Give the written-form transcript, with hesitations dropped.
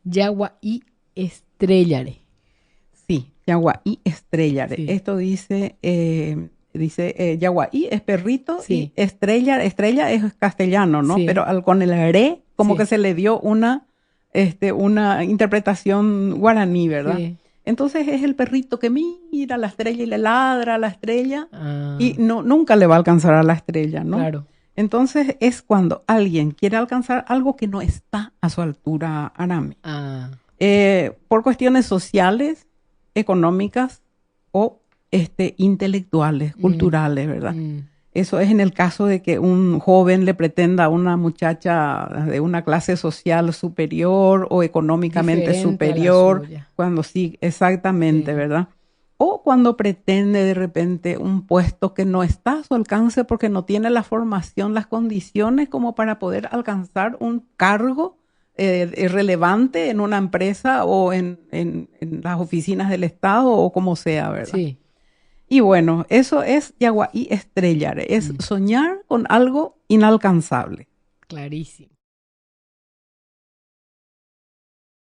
Yaguaí estrellare. Sí, Yaguaí estrellare. Sí, Esto Yaguaí es perrito y sí, estrella es castellano, ¿no? sí, Pero con el re como que sí, se le dio una interpretación guaraní, ¿verdad? sí. Entonces es el perrito que mira la estrella y le ladra a la estrella y Ah, no, nunca le va a alcanzar a la estrella, ¿no? claro. Entonces es cuando alguien quiere alcanzar algo que no está a su altura, Arami. Ah, Por cuestiones sociales, económicas o intelectuales, mm, culturales, ¿verdad? mm. Eso es en el caso de que un joven le pretenda a una muchacha de una clase social superior o económicamente Diferente a la superior, suya. cuando sí, exactamente, Sí. ¿verdad? O cuando pretende de repente un puesto que no está a su alcance porque no tiene la formación, las condiciones como para poder alcanzar un cargo relevante en una empresa o en las oficinas del Estado o como sea, ¿verdad? Sí. Y bueno, eso es Yaguaí estrellar, es Mm, soñar con algo inalcanzable. clarísimo.